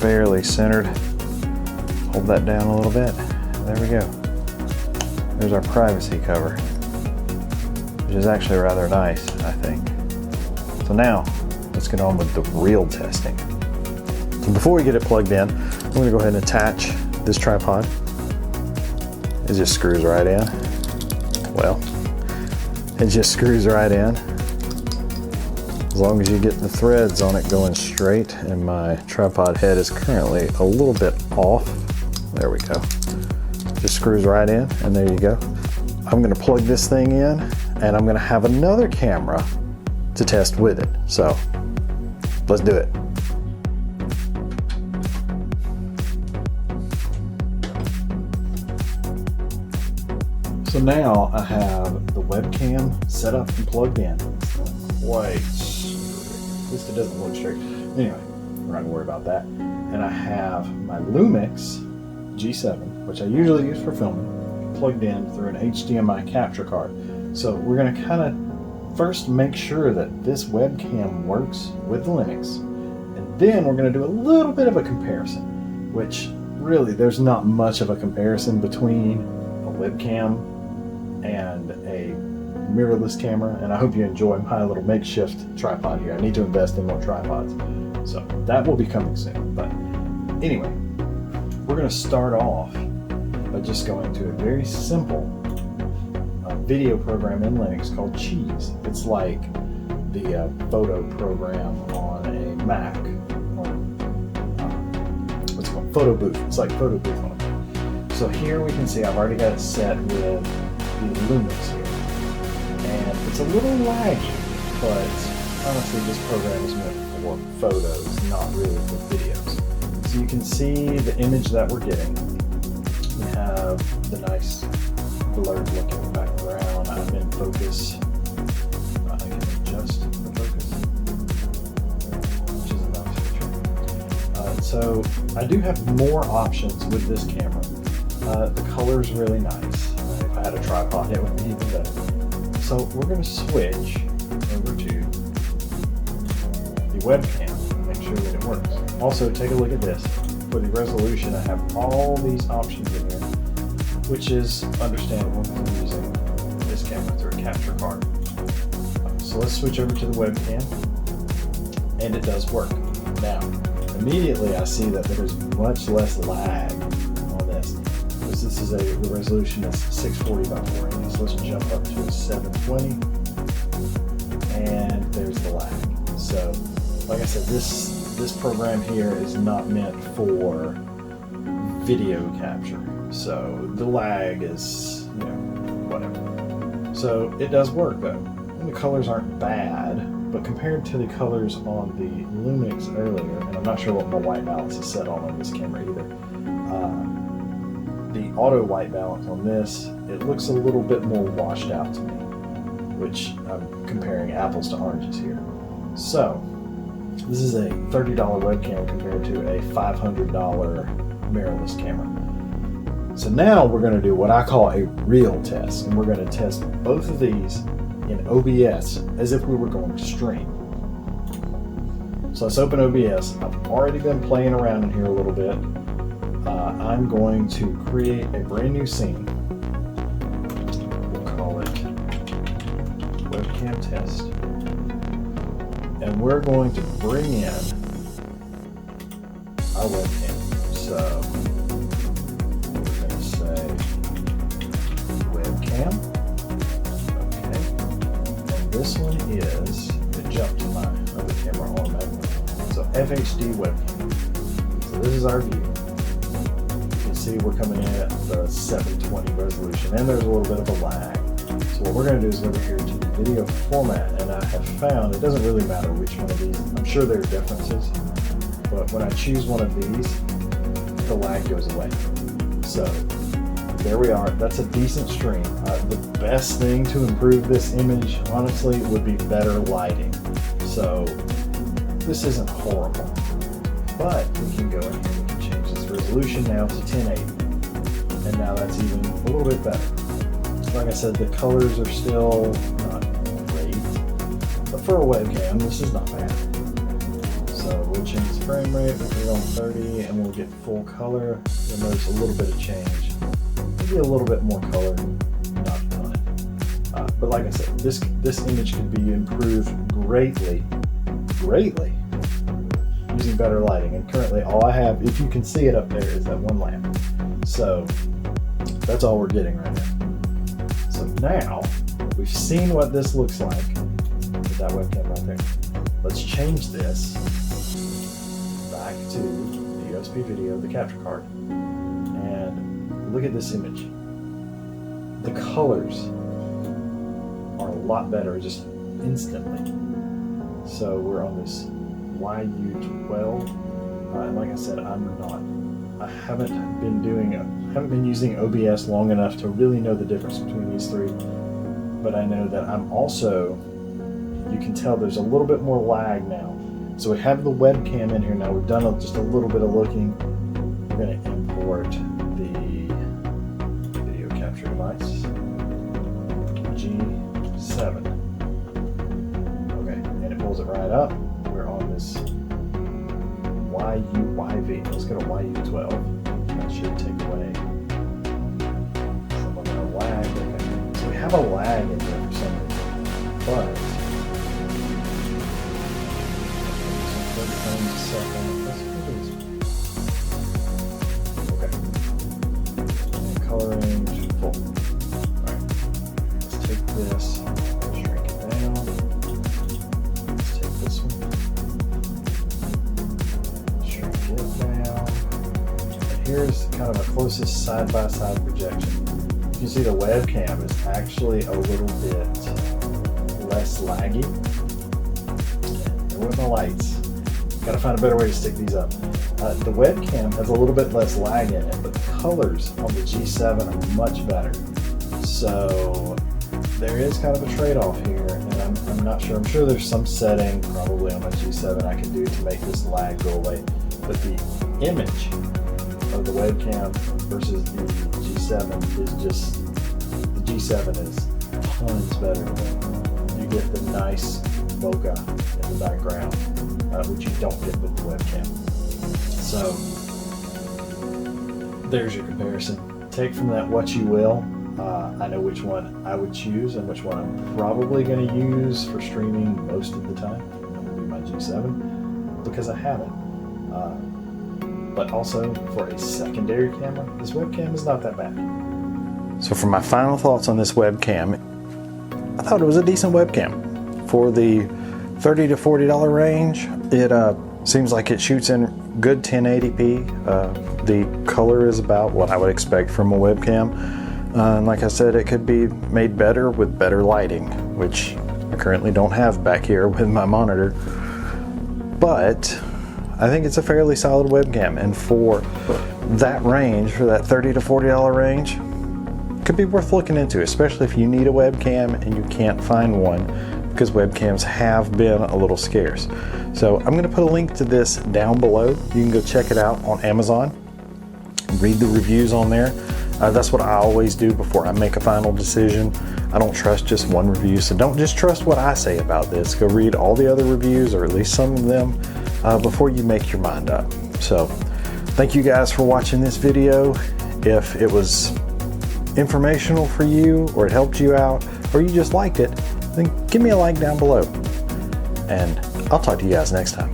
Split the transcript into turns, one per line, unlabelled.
fairly centered. Hold that down a little bit. There we go. There's our privacy cover, which is actually rather nice, I think. So now, let's get on with the real testing. So before we get it plugged in, I'm going to go ahead and attach this tripod. It just screws right in. Well, it just screws right in. As long as you get the threads on it going straight, and my tripod head is currently a little bit off. There we go. Just screws right in, and there you go. I'm gonna plug this thing in, and I'm gonna have another camera to test with it. So, let's do it. So now I have the webcam set up and plugged in. Quite straight. At least it doesn't look straight. Anyway, we're not gonna worry about that. And I have my Lumix G7, which I usually use for filming, plugged in through an HDMI capture card. So we're gonna kind of first make sure that this webcam works with the Linux, and then we're gonna do a little bit of a comparison, which really there's not much of a comparison between a webcam and a mirrorless camera, and I hope you enjoy my little makeshift tripod here. I need to invest in more tripods, so that will be coming soon. But anyway, we're going to start off by just going to a very simple video program in Linux called Cheese. It's like the photo program on a Mac, or what's it called? Photo Booth. It's like Photo Booth on a Mac. So here we can see I've already got it set with the Lumix here. And it's a little laggy, but honestly this program is meant for photos, not really for videos. So you can see the image that we're getting. We have the nice blurred looking background. I'm in focus. I can adjust the focus, which is a nice feature. So I do have more options with this camera. The color's really nice. If I had a tripod, it would be even better. So we're going to switch over to the webcam and make sure that it works. Also, take a look at this. For the resolution, I have all these options in here, which is understandable because I'm using this camera through a capture card. So let's switch over to the webcam, and it does work. Now, immediately I see that there's much less lag on this. This is the resolution is 640 by 480, so let's jump up to a 720, and there's the lag. So, like I said, this program here is not meant for video capture, so the lag is, whatever. So it does work though, and the colors aren't bad, but compared to the colors on the Lumix earlier, and I'm not sure what my white balance is set on this camera either. The auto white balance on this, it looks a little bit more washed out to me, which I'm comparing apples to oranges here. So, this is a $30 webcam compared to a $500 mirrorless camera. So now we're going to do what I call a real test, and we're going to test both of these in OBS as if we were going to stream. So let's open OBS. I've already been playing around in here a little bit. I'm going to create a brand new scene. We'll call it webcam test. And we're going to bring in our webcam. So we're going to say webcam. Okay. And this one is, it jumped to my other camera automatically. So FHD webcam. So this is our view. See, we're coming in at the 720 resolution, and there's a little bit of a lag. So what we're going to do is go over here to the video format, and I have found it doesn't really matter which one of these. I'm sure there are differences, but when I choose one of these, the lag goes away. So there we are. That's a decent stream. The best thing to improve this image, honestly, would be better lighting. So this isn't horrible, but we can go in here. Resolution now to 1080, and now that's even a little bit better. Like I said, the colors are still not great, but for a webcam, this is not bad. So we'll change the frame rate, we'll put it on 30, and we'll get full color. You'll notice a little bit of change. Maybe a little bit more color, not a ton. But like I said, this image could be improved greatly using better lighting. And currently all I have, if you can see it up there, is that one lamp. So that's all we're getting right now. So now we've seen what this looks like with that webcam right there. Let's change this back to the USB video, the capture card, and look at this image. The colors are a lot better just instantly. So we're on this YU12, and like I said, I haven't been using OBS long enough to really know the difference between these three, but I know that I'm also, you can tell there's a little bit more lag now. So we have the webcam in here now. We've done just a little bit of looking. We're going to import the video capture device, G7. Okay, and it pulls it right up. We're on this YUYV. Let's go to YU12. That should take away some of our lag. Okay. So we have a lag in there for some reason, but 30 frames a second. Okay. And color range full. Alright. Let's take this, shrink it down. Let's take this one, shrink it down. And here's kind of a closest side-by-side projection. You can see the webcam is actually a little bit less laggy. And with my lights, gotta find a better way to stick these up. The webcam has a little bit less lag in it, but the colors on the G7 are much better. So there is kind of a trade-off here, and I'm not sure. I'm sure there's some setting probably on my G7 I can do to make this lag go away. But the image of the webcam versus the G7 is just, the G7 is tons better. You get the nice bokeh in the background, which you don't get with the webcam. So there's your comparison. Take from that what you will. I know which one I would choose and which one I'm probably going to use for streaming most of the time. That would be my G7 because I have it. But also for a secondary camera, this webcam is not that bad. So for my final thoughts on this webcam, I thought it was a decent webcam. For the $30 to $40 range, it seems like it shoots in good 1080p. The color is about what I would expect from a webcam. And like I said, it could be made better with better lighting, which I currently don't have back here with my monitor. But I think it's a fairly solid webcam, and for that range, for that $30 to $40 range, could be worth looking into, especially if you need a webcam and you can't find one, because webcams have been a little scarce. So I'm going to put a link to this down below. You can go check it out on Amazon, read the reviews on there. That's what I always do before I make a final decision. I don't trust just one review, so don't just trust what I say about this. Go read all the other reviews, or at least some of them, before you make your mind up. So thank you guys for watching this video. If it was informational for you, or it helped you out, or you just liked it, then give me a like down below. And I'll talk to you guys next time.